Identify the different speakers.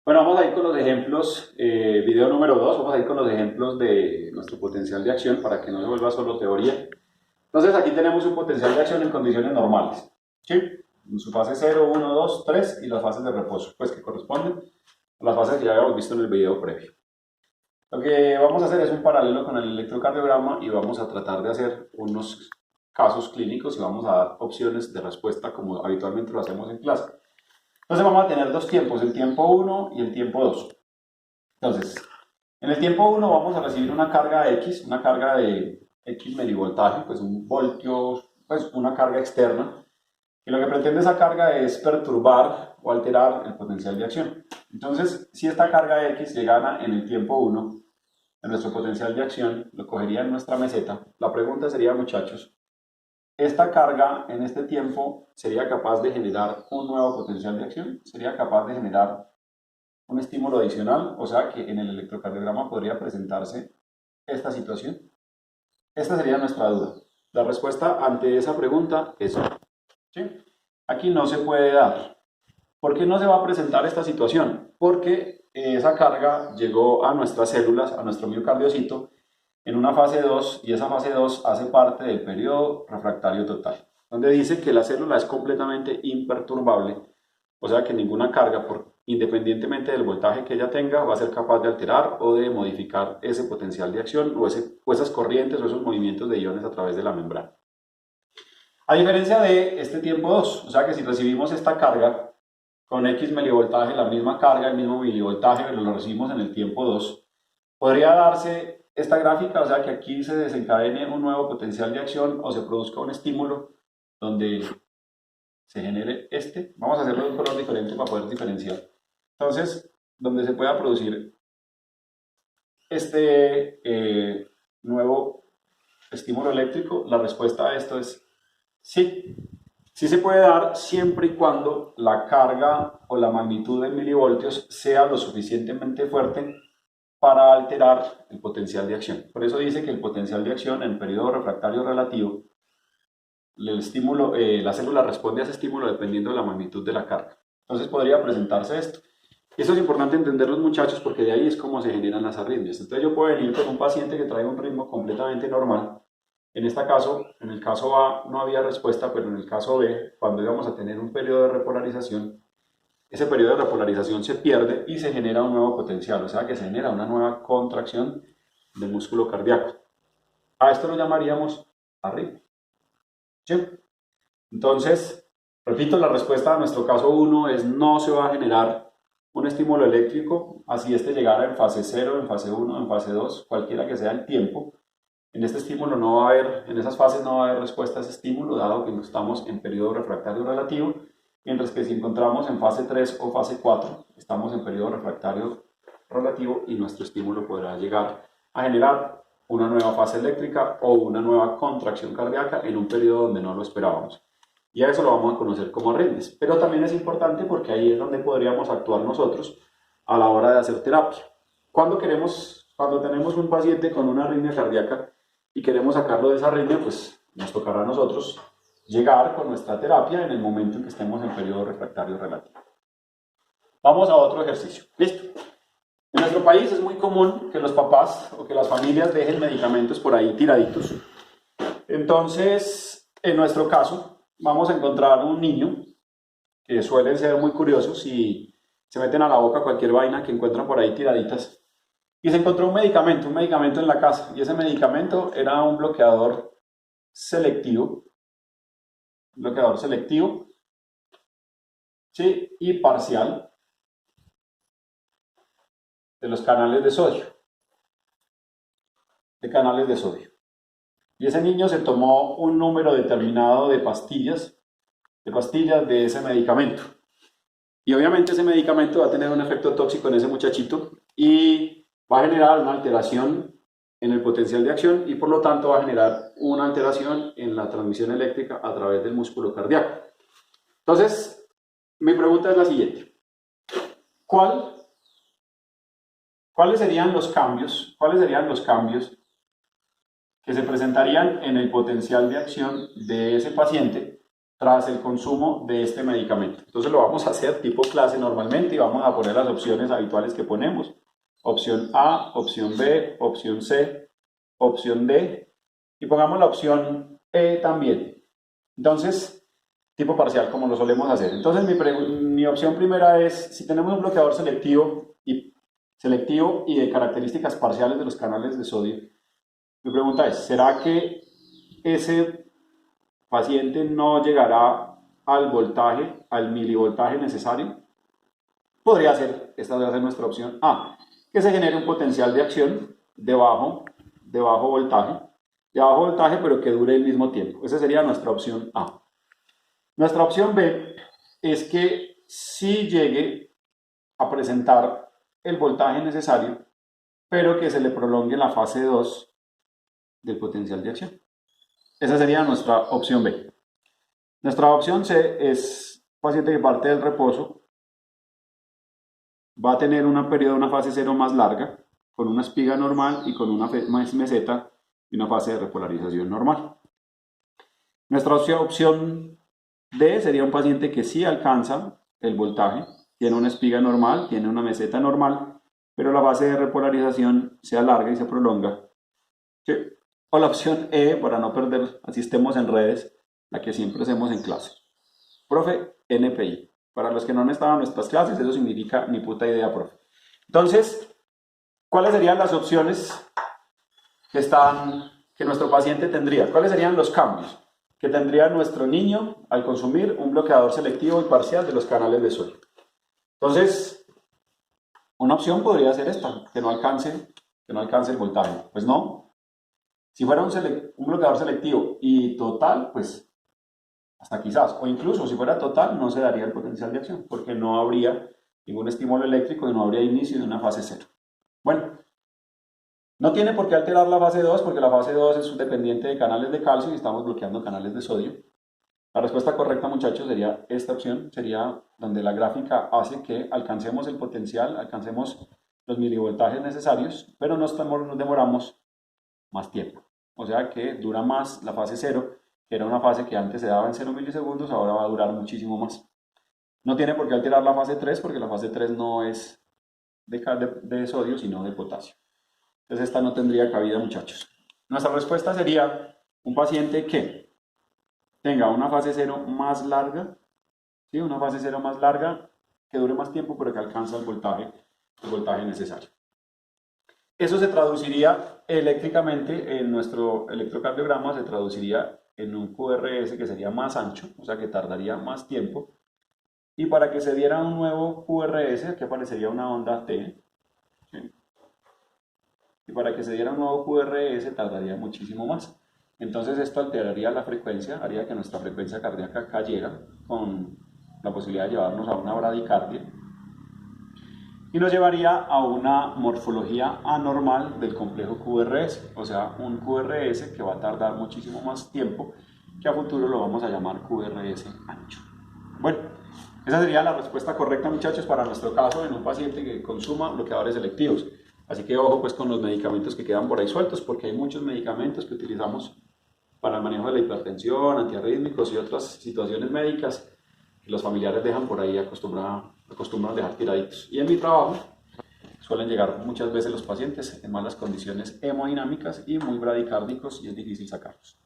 Speaker 1: Bueno, vamos a ir con los ejemplos, video número 2, vamos a ir con los ejemplos de nuestro potencial de acción para que no se vuelva solo teoría. Entonces aquí tenemos un potencial de acción en condiciones normales, ¿sí? En su fase 0, 1, 2, 3 y las fases de reposo, pues que corresponden a las fases que ya habíamos visto en el video previo. Lo que vamos a hacer es un paralelo con el electrocardiograma y vamos a tratar de hacer unos casos clínicos y vamos a dar opciones de respuesta como habitualmente lo hacemos en clase. Entonces vamos a tener dos tiempos, el tiempo 1 y el tiempo 2. Entonces, en el tiempo 1 vamos a recibir una carga X, una carga de X milivoltaje, pues un voltio, pues una carga externa, y lo que pretende esa carga es perturbar o alterar el potencial de acción. Entonces, si esta carga X llegara en el tiempo 1, en nuestro potencial de acción, lo cogería en nuestra meseta. La pregunta sería, muchachos, ¿esta carga en este tiempo sería capaz de generar un nuevo potencial de acción? ¿Sería capaz de generar un estímulo adicional? O sea que en el electrocardiograma podría presentarse esta situación. Esta sería nuestra duda. La respuesta ante esa pregunta es no. ¿Sí? Aquí no se puede dar. ¿Por qué no se va a presentar esta situación? Porque esa carga llegó a nuestras células, a nuestro miocardiocito, en una fase 2 y esa fase 2 hace parte del periodo refractario total, donde dice que la célula es completamente imperturbable, o sea que ninguna carga, independientemente del voltaje que ella tenga, va a ser capaz de alterar o de modificar ese potencial de acción o esas corrientes o esos movimientos de iones a través de la membrana. A diferencia de este tiempo 2, o sea que si recibimos esta carga con X milivoltaje, la misma carga, el mismo milivoltaje, pero lo recibimos en el tiempo 2, podría darse esta gráfica, o sea que aquí se desencadene un nuevo potencial de acción o se produzca un estímulo donde se genere este. Vamos a hacerlo de un color diferente para poder diferenciar. Entonces, donde se pueda producir este nuevo estímulo eléctrico, la respuesta a esto es sí. Sí se puede dar siempre y cuando la carga o la magnitud en milivoltios sea lo suficientemente fuerte para alterar el potencial de acción. Por eso dice que el potencial de acción en periodo refractario relativo, el estímulo, la célula responde a ese estímulo dependiendo de la magnitud de la carga. Entonces podría presentarse esto. Esto es importante entender los muchachos porque de ahí es como se generan las arritmias. Entonces yo puedo venir con un paciente que trae un ritmo completamente normal. En este caso, en el caso A no había respuesta, pero en el caso B, cuando íbamos a tener un periodo de repolarización, ese periodo de repolarización se pierde y se genera un nuevo potencial, o sea que se genera una nueva contracción del músculo cardíaco. A esto lo llamaríamos arritmia. ¿Sí? Entonces, repito, la respuesta a nuestro caso 1 es no se va a generar un estímulo eléctrico, así este llegara en fase 0, en fase 1, en fase 2, cualquiera que sea el tiempo. En este estímulo no va a haber, en esas fases no va a haber respuesta a ese estímulo, dado que estamos en periodo refractario relativo, mientras que si encontramos en fase 3 o fase 4, estamos en periodo refractario relativo y nuestro estímulo podrá llegar a generar una nueva fase eléctrica o una nueva contracción cardíaca en un periodo donde no lo esperábamos. Y a eso lo vamos a conocer como arritmias. Pero también es importante porque ahí es donde podríamos actuar nosotros a la hora de hacer terapia. Cuando tenemos un paciente con una arritmia cardíaca y queremos sacarlo de esa arritmia, pues nos tocará a nosotros llegar con nuestra terapia en el momento en que estemos en periodo refractario relativo. Vamos a otro ejercicio. Listo. En nuestro país es muy común que los papás o que las familias dejen medicamentos por ahí tiraditos. Entonces, en nuestro caso, vamos a encontrar un niño que suelen ser muy curiosos y se meten a la boca cualquier vaina que encuentran por ahí tiraditas. Y se encontró un medicamento en la casa. Y ese medicamento era un bloqueador selectivo, ¿sí? Y parcial de los canales de sodio. Y ese niño se tomó un número determinado de pastillas de ese medicamento. Y obviamente ese medicamento va a tener un efecto tóxico en ese muchachito y va a generar una alteración en el potencial de acción y por lo tanto va a generar una alteración en la transmisión eléctrica a través del músculo cardíaco. Entonces, mi pregunta es la siguiente. ¿Cuáles serían los cambios que se presentarían en el potencial de acción de ese paciente tras el consumo de este medicamento. Entonces lo vamos a hacer tipo clase normalmente y vamos a poner las opciones habituales que ponemos. Opción A, opción B, opción C, opción D y pongamos la opción E también. Entonces, tipo parcial como lo solemos hacer. Entonces mi opción primera es, si tenemos un bloqueador selectivo y de características parciales de los canales de sodio, mi pregunta es, ¿será que ese paciente no llegará al voltaje, al milivoltaje necesario? Podría ser, esta debe ser nuestra opción A, que se genere un potencial de acción de bajo voltaje, pero que dure el mismo tiempo. Esa sería nuestra opción A. Nuestra opción B es que sí llegue a presentar el voltaje necesario, pero que se le prolongue la fase 2 del potencial de acción. Esa sería nuestra opción B. Nuestra opción C es paciente que parte del reposo, va a tener una fase 0 más larga, con una espiga normal y con una meseta y una fase de repolarización normal. Nuestra opción D sería un paciente que sí alcanza el voltaje, tiene una espiga normal, tiene una meseta normal, pero la fase de repolarización se alarga y se prolonga. ¿Sí? O la opción E, para no perder, así estemos en redes, la que siempre hacemos en clase. Profe, NPI. Para los que no han estado en nuestras clases, eso significa ni puta idea, profe. Entonces, ¿cuáles serían las opciones que nuestro paciente tendría? ¿Cuáles serían los cambios que tendría nuestro niño al consumir un bloqueador selectivo y parcial de los canales de sodio? Entonces, una opción podría ser esta, que no alcance el voltaje. Pues no. Si fuera un bloqueador selectivo y total, pues hasta quizás, o incluso si fuera total, no se daría el potencial de acción, porque no habría ningún estímulo eléctrico y no habría inicio de una fase 0. Bueno, no tiene por qué alterar la fase 2, porque la fase 2 es dependiente de canales de calcio y estamos bloqueando canales de sodio. La respuesta correcta, muchachos, sería esta opción, sería donde la gráfica hace que alcancemos el potencial, alcancemos los milivoltajes necesarios, pero nos demoramos más tiempo. O sea que dura más la fase 0, que era una fase que antes se daba en 0 milisegundos, ahora va a durar muchísimo más. No tiene por qué alterar la fase 3, porque la fase 3 no es de sodio, sino de potasio. Entonces esta no tendría cabida, muchachos. Nuestra respuesta sería un paciente que tenga una fase 0 más larga, ¿sí? Una fase 0 más larga, que dure más tiempo, pero que alcanza el voltaje necesario. Eso se traduciría eléctricamente en nuestro electrocardiograma, se traduciría en un QRS que sería más ancho, o sea que tardaría más tiempo. Y para que se diera un nuevo QRS, aquí aparecería una onda T. ¿Sí? Y para que se diera un nuevo QRS tardaría muchísimo más. Entonces esto alteraría la frecuencia, haría que nuestra frecuencia cardíaca cayera, con la posibilidad de llevarnos a una bradicardia. Y nos llevaría a una morfología anormal del complejo QRS, o sea, un QRS que va a tardar muchísimo más tiempo, que a futuro lo vamos a llamar QRS ancho. Bueno, esa sería la respuesta correcta, muchachos, para nuestro caso en un paciente que consuma bloqueadores selectivos. Así que ojo pues con los medicamentos que quedan por ahí sueltos, porque hay muchos medicamentos que utilizamos para el manejo de la hipertensión, antiarrítmicos y otras situaciones médicas que los familiares dejan por ahí acostumbran dejar tiraditos. Y en mi trabajo suelen llegar muchas veces los pacientes en malas condiciones hemodinámicas y muy bradicárdicos y es difícil sacarlos.